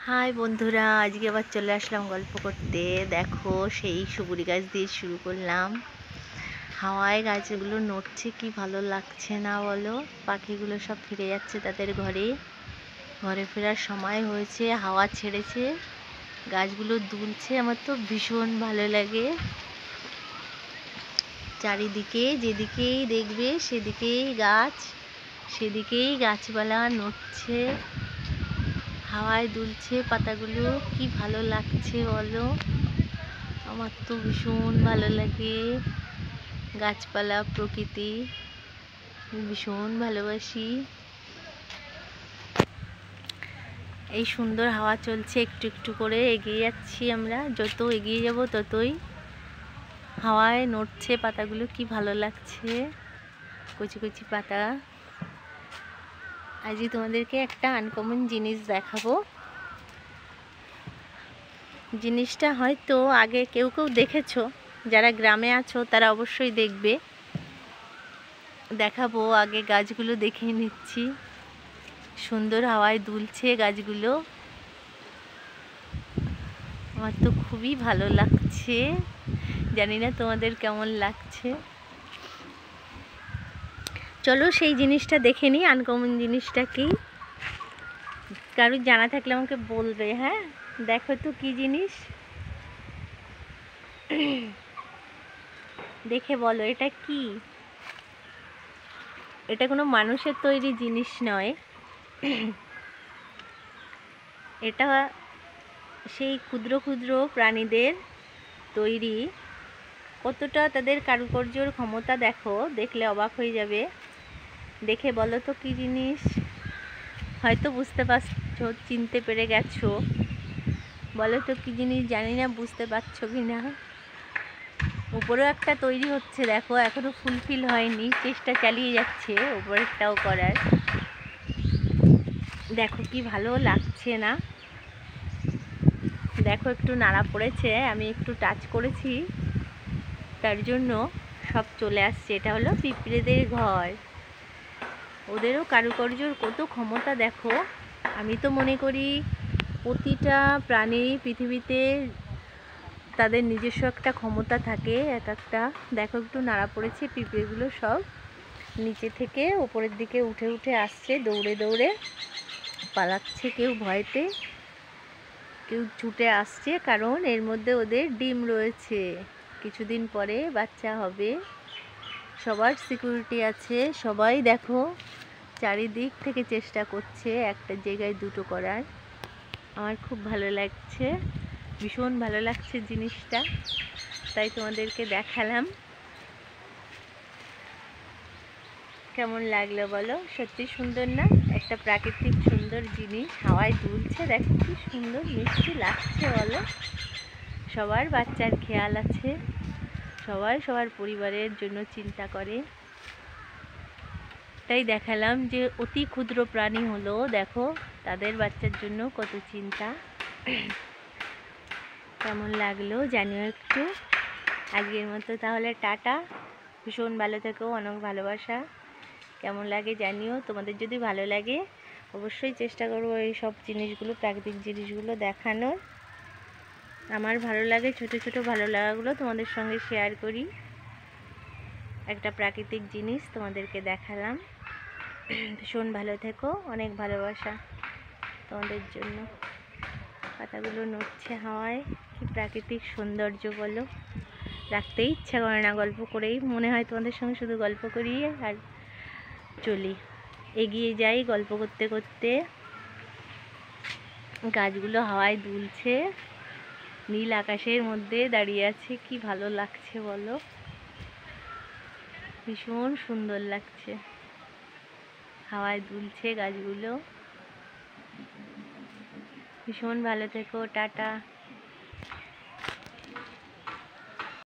High বন্ধুরা, আজকে আবার চলে আসলাম গল্প করতে। দেখো, সেই সুপুরি গাছ দিয়ে শুরু করলাম। হাওয়ায় গাছগুলো নড়ছে, কি ভালো লাগছে না বলো। পাখিগুলো সব ফিরে যাচ্ছে তাদের ঘরে। ঘরে ফেরার সময় হয়েছে, হাওয়া ছেড়েছে, গাছগুলো দুলছে। আমার তো ভীষণ ভালো লাগে। চারিদিকে যেদিকেই দেখবে সেদিকেই গাছ, সেদিকেই গাছপালা নড়ছে, হাওয়ায় দুলছে পাতাগুলো, কি ভালো লাগছে বলো। আমার তো ভীষণ ভালো লাগে গাছপালা, প্রকৃতি ভীষণ ভালোবাসি। এই সুন্দর হাওয়া চলছে, একটু একটু করে এগিয়ে যাচ্ছি আমরা। যত এগিয়ে যাব ততই হাওয়ায় নড়ছে পাতাগুলো, কি ভালো লাগছে। কচি কচি পাতা। আজকে তোমাদেরকে একটা আনকমন জিনিস দেখাবো। জিনিসটা হয়তো আগে কেউ কেউ দেখেছো, যারা গ্রামে আছো তারা অবশ্যই দেখবে। দেখাবো, আগে গাছগুলো দেখে নিচ্ছি। সুন্দর হাওয়ায় দুলছে গাছগুলো, আমার তো খুবই ভালো লাগছে। জানি না তোমাদের কেমন লাগছে। চলো সেই জিনিসটা দেখে নিই। আনকমন জিনিসটা কি, কারোর জানা থাকলে আমাকে বলবে। হ্যাঁ, দেখো তো কি জিনিস, দেখে বলো এটা কি। এটা কোনো মানুষের তৈরি জিনিস নয়, এটা সেই ক্ষুদ্র ক্ষুদ্র প্রাণীদের তৈরি। কতটা তাদের কারুকার্যর ক্ষমতা দেখো, দেখলে অবাক হয়ে যাবে। দেখে বলো তো কি জিনিস। হয়তো বুঝতে পারছো, চিনতে পেরে গেছো। বলো তো কি জিনিস, জানি না বুঝতে পারছো কি না। উপরেও একটা তৈরি হচ্ছে, দেখো এখনো ফুলফিল হয়নি, চেষ্টা চালিয়ে যাচ্ছে উপরেরটাও করার। দেখো কি ভালো লাগছে না। দেখো একটু নাড়া পড়েছে, আমি একটু টাচ করেছি, তার জন্য সব চলে আসছে। এটা হলো পিঁপড়েদের ঘর। ওদেরও কারুকার্যর কত ক্ষমতা দেখো। আমি তো মনে করি প্রতিটা প্রাণী পৃথিবীতে তাদের নিজস্ব একটা ক্ষমতা থাকে, এক একটা। দেখো একটু নাড়া পড়েছে, পিঁপড়েগুলো সব নিচে থেকে উপরের দিকে উঠে উঠে আসছে, দৌড়ে দৌড়ে পালাচ্ছে। কেউ ভয়তে, কেউ ছুটে আসছে, কারণ এর মধ্যে ওদের ডিম রয়েছে, কিছুদিন পরে বাচ্চা হবে। সবার সিকিউরিটি আছে, সবাই দেখো চারিদিক থেকে চেষ্টা করছে একটা জায়গায় দুটো করার। আমার খুব ভালো লাগছে, ভীষণ ভালো লাগছে জিনিসটা, তাই তোমাদেরকে দেখালাম। কেমন লাগলো বলো, সত্যি সুন্দর না? একটা প্রাকৃতিক সুন্দর জিনিস হাওয়ায় দুলছে, দেখো কি সুন্দর মিষ্টি লাগছে বলো। সবার বাচ্চার খেয়াল আছে, সবাই সবার পরিবারের জন্য চিন্তা করে। তাই দেখালাম যে অতি ক্ষুদ্র প্রাণী হলো, দেখো তাদের বাচ্চার জন্য কত চিন্তা। কেমন লাগলো জানিও একটু। আজকের মতো তাহলে টাটা, ভীষণ ভালো থেকো, অনেক ভালোবাসা। কেমন লাগে জানিও। তোমাদের যদি ভালো লাগে অবশ্যই চেষ্টা করবো এই সব জিনিসগুলো, প্রাকৃতিক জিনিসগুলো দেখানোর। আমার ভালো লাগে, ছোট ছোট ভালো লাগাগুলো তোমাদের সঙ্গে শেয়ার করি। একটা প্রাকৃতিক জিনিস তোমাদেরকে দেখালাম। ভীষণ ভালো থেকো, অনেক ভালোবাসা তোমাদের জন্য। পাতাগুলো নড়ছে হাওয়ায়, কি প্রাকৃতিক সৌন্দর্য বলো। রাখতেই ইচ্ছা করে না, গল্প করেই মনে হয় তোমাদের সঙ্গে শুধু গল্প করি আর চলি, এগিয়ে যাই গল্প করতে করতে। গাছগুলো হাওয়ায় দুলছে, নীল আকাশের মধ্যে দাঁড়িয়ে আছে, কি ভালো লাগছে বলো, ভীষণ সুন্দর লাগছে। হাওয়ায় দুলছে গাছগুলো। ভীষণ ভালো থেকো, টাটা।